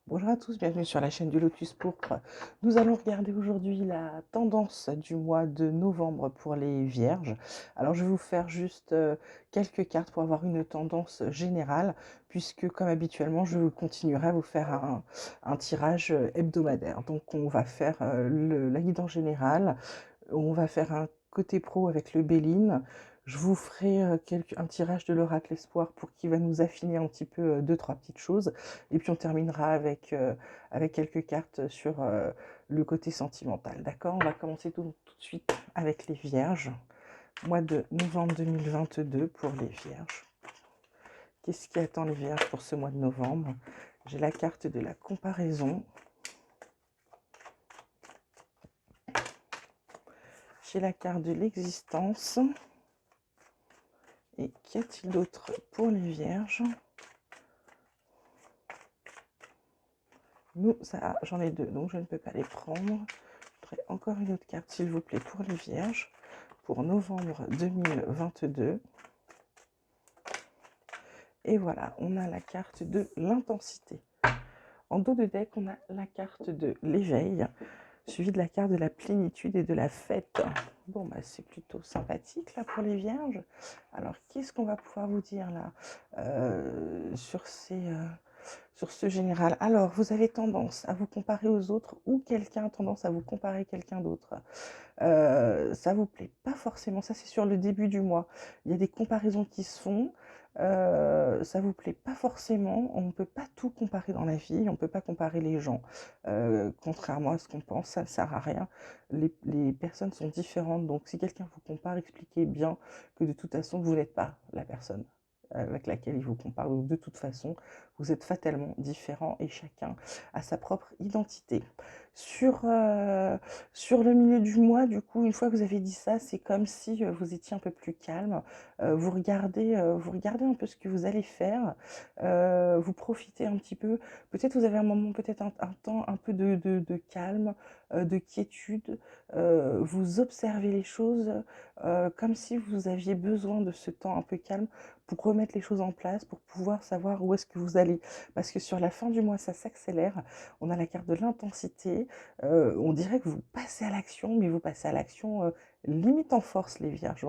Bonjour à tous, bienvenue sur la chaîne du Lotus Pourpre. Nous allons regarder aujourd'hui la tendance du mois de novembre pour les vierges. Alors je vais vous faire juste quelques cartes pour avoir une tendance générale, puisque comme habituellement, je continuerai à vous faire un tirage hebdomadaire. Donc on va faire la guidance générale, on va faire un côté pro avec le Béline. Je vous ferai un tirage de l'oracle espoir pour qui va nous affiner un petit peu deux, trois petites choses. Et puis on terminera avec quelques cartes sur le côté sentimental. D'accord? On va commencer tout de suite avec les vierges. Mois de novembre 2022 pour les vierges. Qu'est-ce qui attend les vierges pour ce mois de novembre? J'ai la carte de la comparaison. J'ai la carte de l'existence. Et qu'y a-t-il d'autre pour les vierges? Nous, ça, j'en ai deux, donc je ne peux pas les prendre. Je voudrais encore une autre carte, s'il vous plaît, pour les vierges, pour novembre 2022. Et voilà, on a la carte de l'intensité. En dos de deck, on a la carte de l'éveil, suivi de la carte de la plénitude et de la fête. Bon, bah, c'est plutôt sympathique là pour les vierges. Alors, qu'est-ce qu'on va pouvoir vous dire là sur ce général? Alors, vous avez tendance à vous comparer aux autres ou quelqu'un a tendance à vous comparer à quelqu'un d'autre. Ça vous plaît pas forcément, ça c'est sur le début du mois. Il y a des comparaisons qui se font, ça vous plaît pas forcément. On ne peut pas tout comparer dans la vie, on ne peut pas comparer les gens. Contrairement à ce qu'on pense, ça ne sert à rien. Les personnes sont différentes, donc si quelqu'un vous compare, expliquez bien que de toute façon, vous n'êtes pas la personne avec laquelle il vous compare. Donc de toute façon, vous êtes fatalement différents et chacun a sa propre identité. Sur le milieu du mois, du coup, une fois que vous avez dit ça, c'est comme si vous étiez un peu plus calme. Vous regardez un peu ce que vous allez faire, vous profitez un petit peu. Peut-être vous avez un moment, peut-être un temps un peu de calme, de quiétude. Vous observez les choses comme si vous aviez besoin de ce temps un peu calme pour remettre les choses en place, pour pouvoir savoir où est-ce que vous allez. Parce que sur la fin du mois, ça s'accélère. On a la carte de l'intensité. On dirait que vous passez à l'action, mais vous passez à l'action limite en force, les vierges.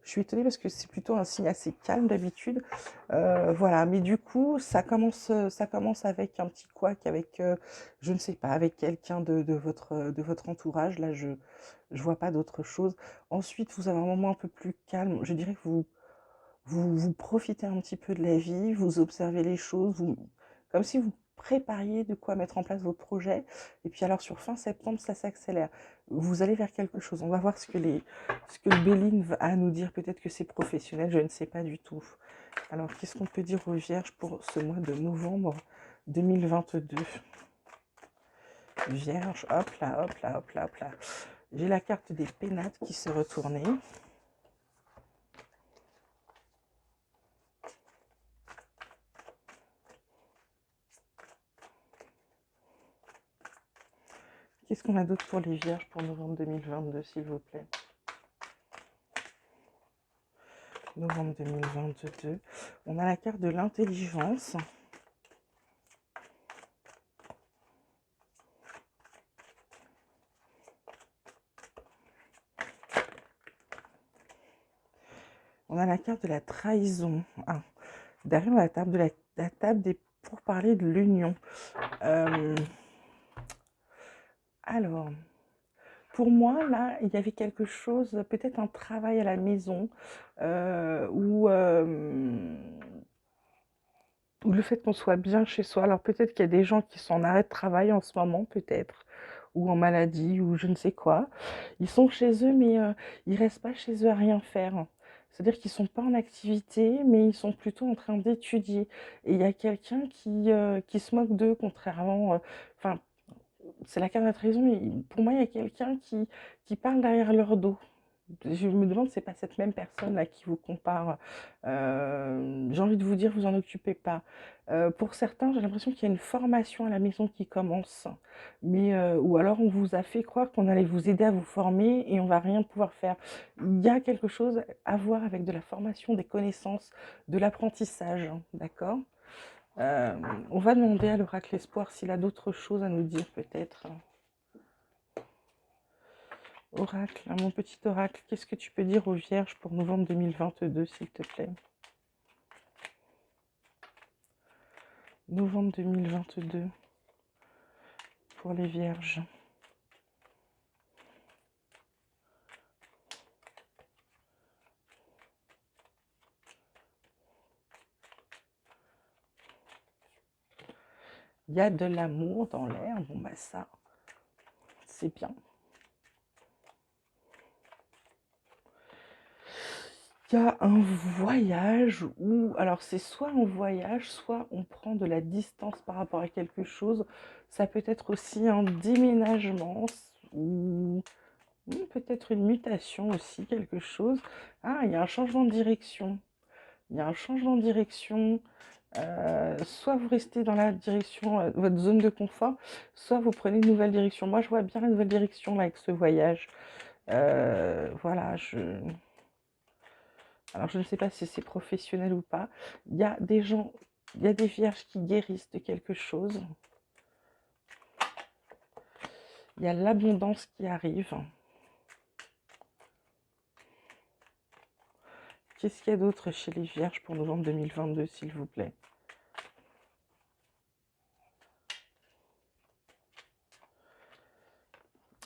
Je suis étonnée parce que c'est plutôt un signe assez calme d'habitude. Voilà, mais du coup, ça commence avec un petit couac, avec, je ne sais pas, avec quelqu'un de votre entourage. Là, je vois pas d'autre chose. Ensuite, vous avez un moment un peu plus calme. Je dirais que vous profitez un petit peu de la vie, vous observez les choses, comme si vous prépariez de quoi mettre en place votre projet. Et puis alors sur fin septembre, ça s'accélère. Vous allez vers quelque chose. On va voir ce que le Béline va à nous dire. Peut-être que c'est professionnel, je ne sais pas du tout. Alors qu'est-ce qu'on peut dire aux Vierges pour ce mois de novembre 2022? Vierge, hop là, hop là, hop là, hop là. J'ai la carte des pénates qui s'est retournée. Qu'est-ce qu'on a d'autre pour les Vierges pour novembre 2022, s'il vous plaît? Novembre 2022. On a la carte de l'intelligence. On a la carte de la trahison. Ah, derrière la table la table des pourparlers de l'union. Alors, pour moi, là, il y avait quelque chose, peut-être un travail à la maison, ou le fait qu'on soit bien chez soi. Alors peut-être qu'il y a des gens qui sont en arrêt de travail en ce moment, peut-être, ou en maladie, ou je ne sais quoi. Ils sont chez eux, mais ils restent pas chez eux à rien faire. C'est-à-dire qu'ils sont pas en activité, mais ils sont plutôt en train d'étudier. Et il y a quelqu'un qui se moque d'eux, contrairement. Enfin, c'est la carte de la trahison, mais pour moi, il y a quelqu'un qui parle derrière leur dos. Je me demande si c'est pas cette même personne là qui vous compare. J'ai envie de vous dire, vous en occupez pas. Pour certains, j'ai l'impression qu'il y a une formation à la maison qui commence, mais ou alors on vous a fait croire qu'on allait vous aider à vous former et on va rien pouvoir faire. Il y a quelque chose à voir avec de la formation, des connaissances, de l'apprentissage, hein, d'accord? On va demander à l'oracle espoir s'il a d'autres choses à nous dire peut-être. Oracle, mon petit oracle, qu'est-ce que tu peux dire aux vierges pour novembre 2022, s'il te plaît? Novembre 2022 pour les vierges. Il y a de l'amour dans l'air, bon bah ça, c'est bien. Il y a un voyage où, alors c'est soit un voyage, soit on prend de la distance par rapport à quelque chose. Ça peut être aussi un déménagement ou peut-être une mutation aussi, quelque chose. Ah, il y a un changement de direction. Il y a un changement de direction. Soit vous restez dans la direction, votre zone de confort, soit vous prenez une nouvelle direction. Moi, je vois bien la nouvelle direction là, avec ce voyage. Voilà, alors je ne sais pas si c'est professionnel ou pas. Il y a des gens, il y a des vierges qui guérissent de quelque chose. Il y a l'abondance qui arrive. Qu'est-ce qu'il y a d'autre chez les vierges pour novembre 2022, s'il vous plaît?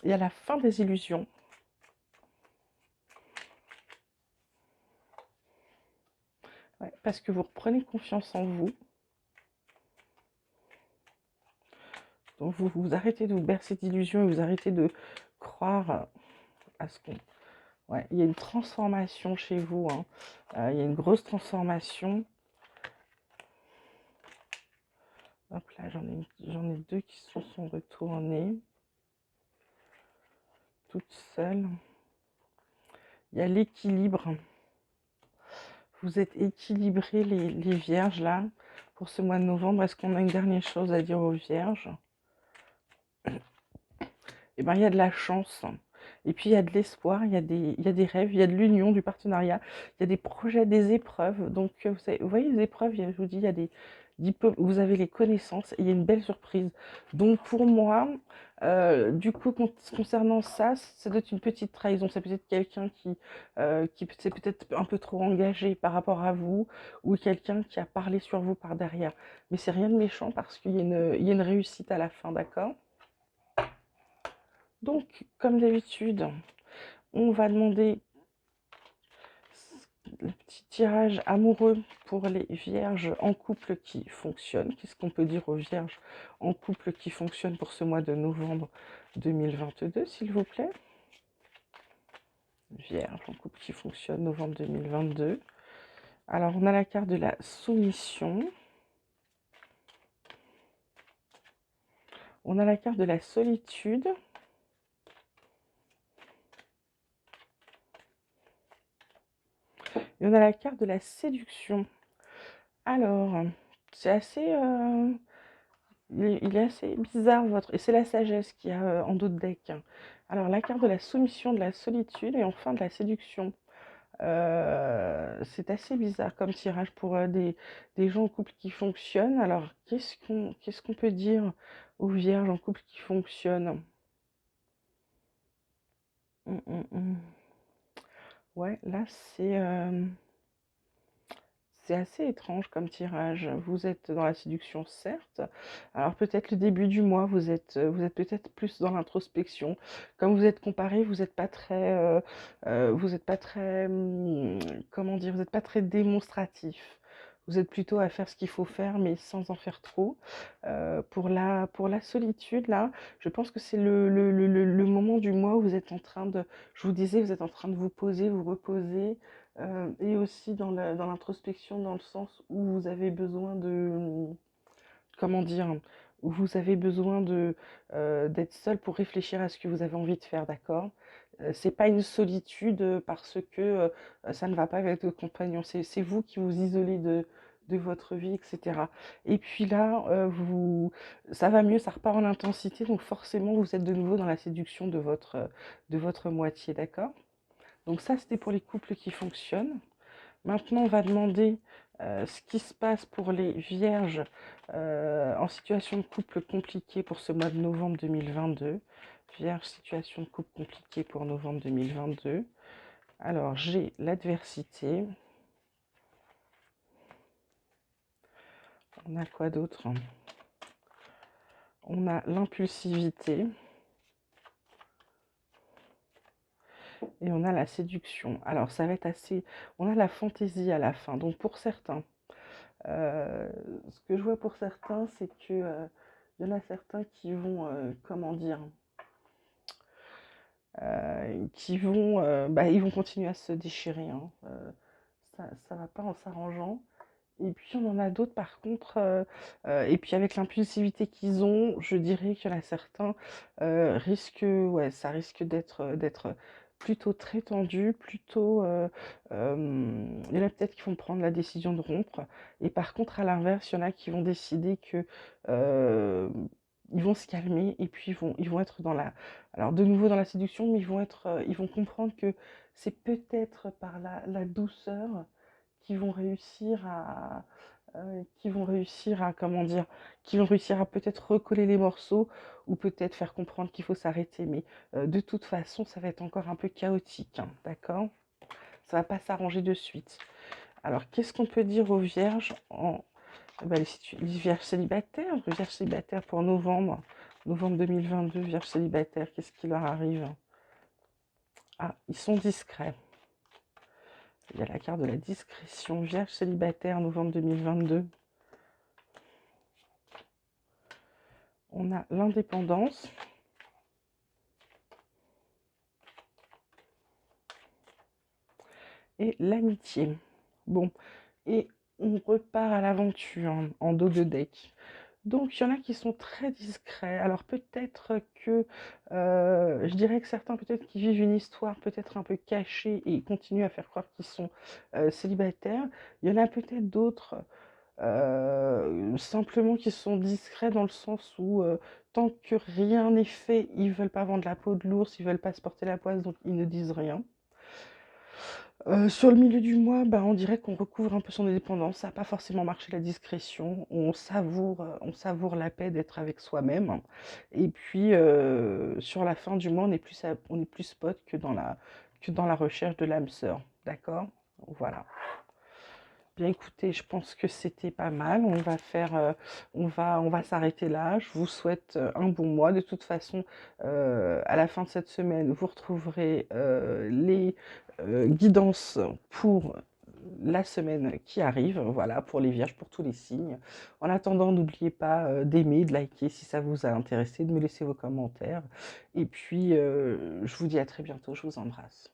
Il y a la fin des illusions. Ouais, parce que vous reprenez confiance en vous. Donc vous arrêtez de vous bercer d'illusions et vous arrêtez de croire à ce qu'on... Ouais, il y a une transformation chez vous. Hein. Il y a une grosse transformation. Hop là, j'en ai deux qui se sont retournés. Toutes seules. Il y a l'équilibre. Vous êtes équilibrés les vierges là pour ce mois de novembre. Est-ce qu'on a une dernière chose à dire aux vierges? Eh bien, il y a de la chance. Et puis, il y a de l'espoir, il y a des rêves, il y a de l'union, du partenariat, il y a des projets, des épreuves. Donc, vous voyez les épreuves, je vous dis, il y a des diplômes, vous avez les connaissances et il y a une belle surprise. Donc, pour moi, du coup, concernant ça, ça doit être une petite trahison. C'est peut-être quelqu'un qui s'est peut-être un peu trop engagé par rapport à vous ou quelqu'un qui a parlé sur vous par derrière. Mais c'est rien de méchant parce il y a une réussite à la fin, d'accord? Donc, comme d'habitude, on va demander le petit tirage amoureux pour les vierges en couple qui fonctionne. Qu'est-ce qu'on peut dire aux vierges en couple qui fonctionne pour ce mois de novembre 2022, s'il vous plaît? Vierge en couple qui fonctionne, novembre 2022. Alors, on a la carte de la soumission. On a la carte de la solitude. Et on a la carte de la séduction. Alors, c'est assez... il est assez bizarre votre... Et c'est la sagesse qu'il y a en dos de deck. Alors, la carte de la soumission, de la solitude et enfin de la séduction. C'est assez bizarre comme tirage pour des gens en couple qui fonctionnent. Alors, qu'est-ce qu'on peut dire aux vierges en couple qui fonctionnent? Hum, hum, hum. Ouais, là, c'est assez étrange comme tirage. Vous êtes dans la séduction, certes. Alors peut-être le début du mois, vous êtes peut-être plus dans l'introspection. Comme vous êtes comparé, vous êtes pas très, comment dire, vous n'êtes pas très démonstratif. Vous êtes plutôt à faire ce qu'il faut faire, mais sans en faire trop. Pour la solitude, là, je pense que c'est le moment du mois où vous êtes en train de, je vous disais, vous êtes en train de vous poser, vous reposer, et aussi dans l'introspection, dans le sens où vous avez besoin de, comment dire, où vous avez besoin d'être seul pour réfléchir à ce que vous avez envie de faire, d'accord? C'est pas une solitude parce que ça ne va pas avec votre compagnon, c'est vous qui vous isolez de votre vie, etc. Et puis là, ça va mieux, ça repart en intensité, donc forcément vous êtes de nouveau dans la séduction de votre moitié, d'accord? Donc ça, c'était pour les couples qui fonctionnent. Maintenant, on va demander Ce qui se passe pour les vierges en situation de couple compliqué pour ce mois de novembre 2022. Vierge, situation de couple compliquée pour novembre 2022. Alors, j'ai l'adversité. On a quoi d'autre? On a l'impulsivité. Et on a la séduction. Alors, ça va être assez... On a la fantaisie à la fin. Donc, pour certains, ce que je vois pour certains, c'est que y en a certains qui vont, comment dire, ils vont continuer à se déchirer, hein. Ça va pas en s'arrangeant. Et puis on en a d'autres par contre, et puis avec l'impulsivité qu'ils ont, je dirais qu'il y en a certains ouais, ça risque d'être plutôt très tendu, plutôt. Il y en a peut-être qui vont prendre la décision de rompre, et par contre à l'inverse, il y en a qui vont décider que euh, ils vont se calmer et puis ils vont être dans la, alors de nouveau dans la séduction, mais ils vont comprendre que c'est peut-être par la douceur qui vont réussir comment dire, qui vont réussir à peut-être recoller les morceaux ou peut-être faire comprendre qu'il faut s'arrêter. Mais de toute façon, ça va être encore un peu chaotique, hein, d'accord? Ça va pas s'arranger de suite. Alors, qu'est-ce qu'on peut dire aux vierges les vierges célibataires pour novembre 2022, vierges célibataires, qu'est-ce qui leur arrive? Ah, ils sont discrets. Il y a la carte de la discrétion, vierge célibataire, novembre 2022. On a l'indépendance. Et l'amitié. Bon, et on repart à l'aventure hein, en dos de deck. Donc, il y en a qui sont très discrets. Alors, peut-être que, je dirais que certains, peut-être, qui vivent une histoire peut-être un peu cachée et continuent à faire croire qu'ils sont célibataires. Il y en a peut-être d'autres simplement qui sont discrets dans le sens où tant que rien n'est fait, ils veulent pas vendre la peau de l'ours, ils veulent pas se porter la poisse, donc ils ne disent rien. Sur le milieu du mois, bah, on dirait qu'on recouvre un peu son indépendance. Ça n'a pas forcément marché la discrétion. On savoure la paix d'être avec soi-même. Et puis, sur la fin du mois, on est plus spot que dans la recherche de l'âme sœur. D'accord? Voilà. Bien écoutez, je pense que c'était pas mal. On va s'arrêter là. Je vous souhaite un bon mois. De toute façon, à la fin de cette semaine, vous retrouverez les guidances pour la semaine qui arrive. Voilà, pour les vierges, pour tous les signes. En attendant, n'oubliez pas d'aimer, de liker si ça vous a intéressé, de me laisser vos commentaires. Et puis, je vous dis à très bientôt. Je vous embrasse.